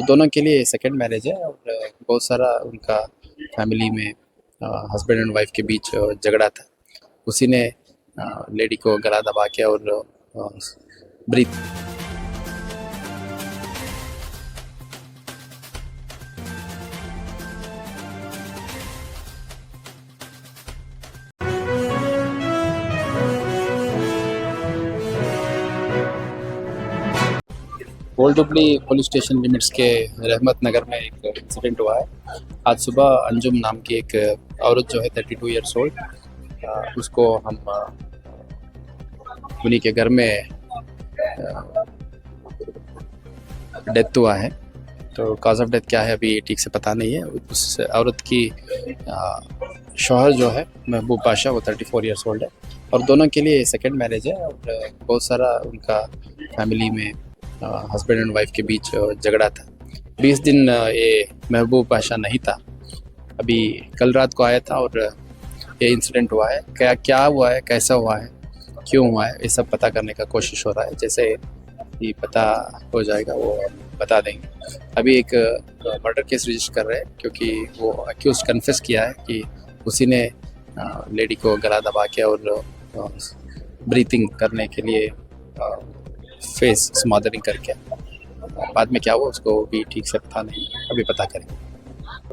दोनों के लिए सेकंड मैरिज है और बहुत सारा उनका फैमिली में हस्बैंड एंड वाइफ के बीच झगड़ा था। उसी ने लेडी को गला दबा के और breath old Dubli police station limits के रहमत नगर में एक इंसिडेंट हुआ है। आज सुबह अंजुम नाम की एक औरत जो है 32 ईयर्स ओल्ड, उसको हम उन्हीं के घर में डेथ हुआ है। तो कॉज ऑफ डेथ क्या है अभी ठीक से पता नहीं है। उस औरत की शौहर जो है महबूब पाशा, वो 34 ईयर्स ओल्ड है और दोनों के लिए सेकंड मैरिज है और बहुत सारा उनका फैमिली में हस्बैंड एंड वाइफ के बीच झगड़ा था। 20 दिन ये महबूब पाशा नहीं था, अभी कल रात को आया था और ये इंसिडेंट हुआ है। क्या हुआ है, कैसा हुआ है, क्यों हुआ है, ये सब पता करने का कोशिश हो रहा है। जैसे ही पता हो जाएगा वो बता देंगे। अभी एक मर्डर केस रजिस्टर कर रहे हैं क्योंकि वो अक्यूज कन्फेस किया है कि उसी ने लेडी को गला दबा के और ब्रीथिंग करने के लिए फेस स्मॉदरिंग करके, बाद में क्या हुआ उसको भी ठीक से पता नहीं, अभी पता करेंगे।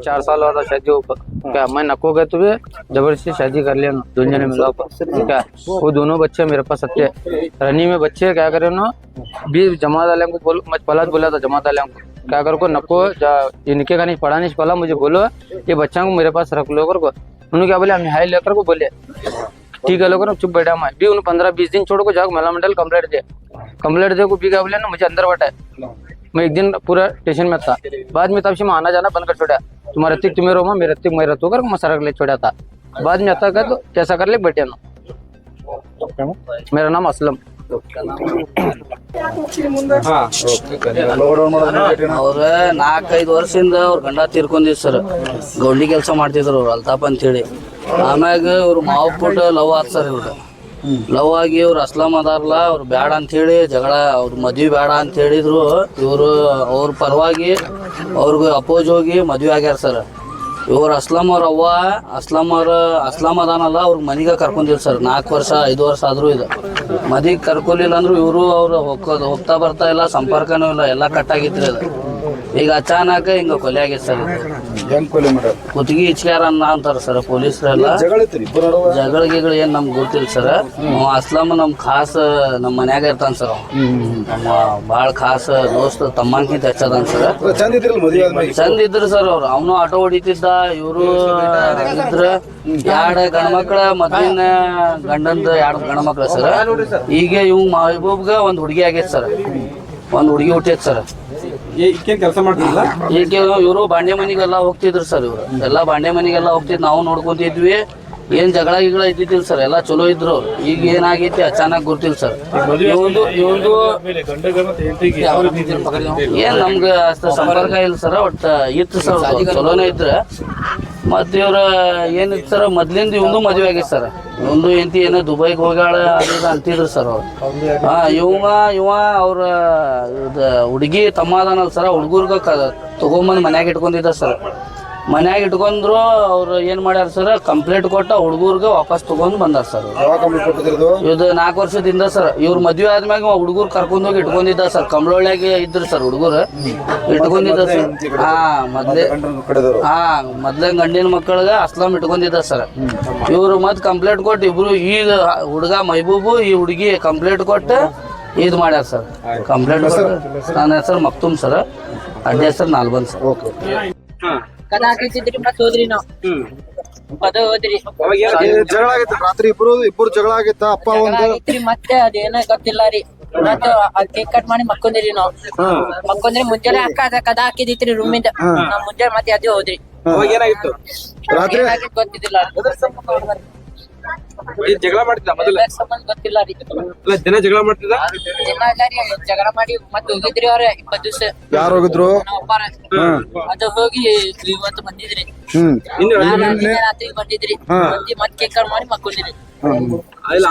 4 साल हुआ था शादी ऊपर। क्या मैं नको गए तुझे जबरदस्ती शादी कर लिया ना, दुनिया ने मिला क्या। वो दोनों बच्चे मेरे पास अच्छे रनी में बच्चे क्या करे ना, भी जमात वाले को बोलो, मैं पहला बोला था जमात वाले को क्या कर को नको इनके का नहीं पढ़ा नहीं पहला मुझे बोलो ये बच्चा को मेरे पास रख लो कर को। उन्होंने क्या बोले हम हाई लेकर को बोले ठीक है लोग चुप बैठा मैं भी। उन्हें 15-20 दिन छोड़ को जाओ महिला मंडल कंप्लेंट दे को भी क्या बोले ना मुझे अंदर बैठा है। मैं एक दिन पूरा स्टेशन में था, बाद में तब से मैं आना जाना बंद कर छोड़ा। तुम्हारा रत्तिक तुम्हें रो मेरे रत्तिक मैं रहता कर मैं सरक ले छोड़ा था। बाद में आता क्या तो कैसा कर ले बैठे ना। मेरा नाम असलम। ಅವ್ರ 4-5 ವರ್ಷದಿಂದ ಅವ್ರ ಗಂಡ ತೀರ್ಕೊಂಡಿದ್ ಸರ್. ಗೌಂಡಿ ಕೆಲಸ ಮಾಡ್ತಿದ್ರು ಅವ್ರು ಅಲ್ತಾಪ್ ಅಂತ ಹೇಳಿ. ಆಮ್ಯಾಗ ಇವ್ರು ಮಾವ ಪುಟ್ಟ ಲವ್ ಆತ್ ಸರ್. ಇವ್ರು ಲವ್ ಆಗಿ ಇವ್ರು ಅಸ್ಲಾಂ ಅದಾರಲ್ಲ ಅವ್ರು ಬ್ಯಾಡ ಅಂತ ಹೇಳಿ ಜಗಳ, ಅವ್ರ ಮದ್ವಿ ಬೇಡ ಅಂತ ಹೇಳಿದ್ರು. ಇವರು ಅವ್ರ ಪರವಾಗಿ ಅವ್ರಿಗೆ ಅಪೋಸ್ ಹೋಗಿ ಮದ್ವೆ ಆಗ್ಯಾರ ಸರ್. ಇವ್ರು ಅಸ್ಲಾಂ ಅವ್ರ ಅವ್ವ ಅಸ್ಲಾಂ ಅದಾನಲ್ಲ ಅವ್ರ ಮನೆಗೆ ಕರ್ಕೊಂಡಿಲ್ಲ ಸರ್. 4 ವರ್ಷ 5 ವರ್ಷ ಆದ್ರೂ ಇದು ಮದಿಗೆ ಕರ್ಕೊಲಿಲ್ಲ ಅಂದ್ರು ಇವರು ಅವ್ರು ಹೋಗ್ತಾ ಬರ್ತಾ ಇಲ್ಲ, ಸಂಪರ್ಕನೂ ಇಲ್ಲ, ಎಲ್ಲ ಕಟ್ಟಾಗಿತ್ರಿ ಅದು. ಈಗ ಅಚಾನಕ ಹಿಂಗ ಕೊಲೆ ಆಗೈತೆ ಸರ್. ಕುತ್ತಿಗೆ ಇಚ್ಕ್ಯಾರ ಅಂತಾರ ಸರ್ ಪೊಲೀಸರೆಲ್ಲ. ಜಗಳ ಏನ್ ನಮ್ಗೆ ಗೊತ್ತಿಲ್ಲ ಸರ್. ಅಸ್ಲಾಂ ನಮ್ ಖಾಸ್ ನಮ್ ಮನ್ಯಾಗ ಇರ್ತಾನ ಸರ್. ನಮ್ಮ ಬಾಳ ಖಾಸ್ ದೋಸ್ತ ತಮ್ಮಂಕಿಂತ ಹೆಚ್ಚದಾನ ಸರ್. ಚಂದ ಇದ್ರು ಸರ್ ಅವ್ರು. ಅವನು ಆಟೋ ಹೊಡಿತಿದ್ದ, ಇವರು ಇದ್ರ 2 ಗಂಡ್ಮಕ್ಳ ಮೊದ್ಲಿನ ಗಂಡಂದ 2 ಗಂಡ್ಮಕ್ಳ ಸರ್. ಈಗ ಇವ್ ಮಹಬೂಬ್ಗ ಒಂದ್ ಹುಡುಗಿ ಆಗೈತೆ ಸರ್, ಒಂದ್ ಹುಡುಗಿ ಹುಟ್ಟೈತೆ ಸರ್. ಕೆಲಸ ಮಾಡ್ತಿಲ್ಲ ಈಗ ಇವರು ಬಾಂಡೆ ಮನಿಗೆಲ್ಲ ಹೋಗ್ತಿದ್ರು ಸರ್. ಇವ್ರು ಎಲ್ಲಾ ಬಾಂಡೆ ಮನಿಗೆಲ್ಲ ಹೋಗ್ತಿದ್, ನಾವು ನೋಡ್ಕೊಂತಿದ್ವಿ. ಏನ್ ಜಗಳ ಇದ್ದಿದ್ದಿಲ್ಲ ಸರ್, ಎಲ್ಲಾ ಚಲೋ ಇದ್ರು. ಈಗ ಏನಾಗೈತಿ ಅಚಾನಕ್ ಗೊತ್ತಿಲ್ಲ ಸರ್. ಏನ್ ನಮ್ಗ ಅಷ್ಟ ಸಂಪರ್ಕ ಇಲ್ಲ ಸರ್. ಒಟ್ಟ ಇತ್ತು ಸರ್, ಚಲೋನೇ ಇದ್ರ. ಮತ್ ಇವ್ರ ಏನಿತ್ತು ಸರ್, ಮೊದ್ಲಿಂದ ಇವಂದು ಮದ್ವೆ ಆಗೈತಿ ಸರ್. ಇವಂದು ಎಂತಿ ಏನೋ ದುಬೈಗೆ ಹೋಗಾಳ ಅದ ಅಂತಿದ್ರು ಸರ್ ಅವ್ರು. ಇವ ಅವ್ರ ಹುಡುಗಿ ತಮ್ಮ ಅದಾನಲ್ಲ ಸರ್, ಹುಡುಗರ್ಗ ತಗೊಂಬಂದ್ ಮನ್ಯಾಗ ಇಟ್ಕೊಂಡಿದ್ದ ಸರ್. ಮನ್ಯಾಗ ಇಟ್ಕೊಂಡ್ರು ಅವ್ರು ಏನ್ ಮಾಡ್ಯಾರ ಸರ್, ಕಂಪ್ಲೇಂಟ್ ಕೊಟ್ಟ ಹುಡುಗರ್ಗ ವಾಪಸ್ ತಗೊಂಡ್ ಬಂದಾರ ಸರ್. ಇದು 4 ವರ್ಷದಿಂದ ಸರ್. ಇವ್ರ ಮದ್ವೆ ಆದ್ಮ್ಯಾಗ ಹುಡುಗರು ಕರ್ಕೊಂಡೋಗಿ ಇಟ್ಕೊಂಡಿದ್ದ ಸರ್. ಕಂಬಳೊಳಗೆ ಇದ್ರು ಸರ್ ಹುಡುಗರು ಇಟ್ಕೊಂಡಿದ್ದ ಸರ್. ಮೊದ್ಲೇ ಗಂಡಿನ ಮಕ್ಕಳಿಗ ಅಸ್ಲಾಂ ಇಟ್ಕೊಂಡಿದ್ದ ಸರ್. ಇವ್ರು ಮತ್ ಕಂಪ್ಲೇಂಟ್ ಕೊಟ್ಟು ಇಬ್ರು, ಈಗ ಹುಡುಗ ಮೈಬೂಬು ಈ ಹುಡುಗಿ ಕಂಪ್ಲೇಂಟ್ ಕೊಟ್ಟು ಇದ್ ಮಾಡ್ಯಾರ ಸರ್. ಕಂಪ್ಲೇಂಟ್ ನನ್ನ ಹೆಸರು ಮಕ್ತುಮ್ ಸರ್, ಅಡ್ಡ ಹೆಸರು ನಾಲ್ಬನ್ ಸರ್. ಕದ ಹಾಕಿದ್ರಿ ಮತ್ತೆ ಹೋದ್ರಿ ನಾವು ಪದ ಹೋದ್ರಿ. ಜಗಳ ಆಗಿತ್ತು ರಾತ್ರಿ, ಇಬ್ರು ಜಗಳ ಆಗಿತ್ತ. ಅಪ್ಪ ಆಗೈತ್ರಿ ಮತ್ತೆ ಅದೇನ ಗೊತ್ತಿಲ್ಲ ರೀ. ಮತ್ತೆ ಕೇಕ್ ಕಟ್ ಮಾಡಿ ಮಕ್ಕೊಂದಿರಿ ನಾವು. ಮಕ್ಕೊಂದ್ರಿ ಮುಂಜಾನೆ ಅಕ್ಕ ಕದ ಹಾಕಿದಿತ್ರಿ ರೂಮಿಂದ. ನಾವ್ ಮುಂಜಾನೆ ಮತ್ತೆ ಅದೇ ಹೋದ್ರಿ. ಏನಾಗಿತ್ತು ರಾತ್ರಿ ಗೊತ್ತಿದ್ದಿಲ್ಲ. ಈ ಜಗಳ ಮಾಡ್ತಿದ್ದ ಮೊದಲ ಇದ್ರ ಸಂಬಂಧ ಗೊತ್ತಿಲ್ಲ ರೀ ಅಲ್ಲ ಜನ ಜಗಳ ಮಾಡ್ತಿದ್ದ ದಿನ ಇಲ್ಲ ರೀ ಜಗಳ ಮಾಡಿ ಮತ್ ಹೋಗಿದ್ರಿ ಅವ್ರ 20 ದಿವಸ ಯಾರು ಹೋಗಿದ್ರು? ನಮ್ಮ ಅಪ್ಪಾರ ಅದು ಹೋಗಿ ಇವತ್ತು ಬಂದಿದ್ರಿ ಇನ್ನು ರಾತ್ರಿ ಬಂದಿದ್ರಿ ಬಂದಿ ಮತ್ ಕೇಕ್ ಕಟ್ ಮಾಡಿ ಮಕ್ಕೊಂಡಿರಿ ಅಲ್ಲ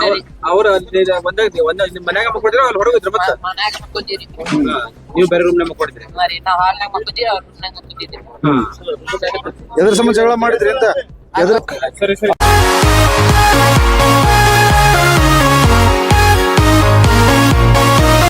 ಅವ್ರ ಒಂದಾಗ ನಿಮ್ ಮನ್ಯಾಗ ಮಕ್ಕೊಡಿದ್ರ ಅಲ್ಲಿ ಹೊರಗಿದ್ರು ಮತ್ತ ಮನ್ಯಾಗ ಮಕ್ಕೊಂಡಿರಿ ನೀವು ಬೇರೆ ರೂಮ್ ನಾಗ ಮಕ್ಕೊಡಿದ್ರಿ ಮರಿ ನಾವ್ ಹಾಲ್ನಾಗ ಮಕ್ಕೊಂಡಿರಿ ಅವ್ರ ರೂಮ್ನಾಗ ಮಕ್ಕೊಂಡಿದ್ರಿ ಎದ್ರ ಸಂಬಂಧ ಜಗಳ ಮಾಡಿದ್ರಿ ಅಂತ? ಸರಿ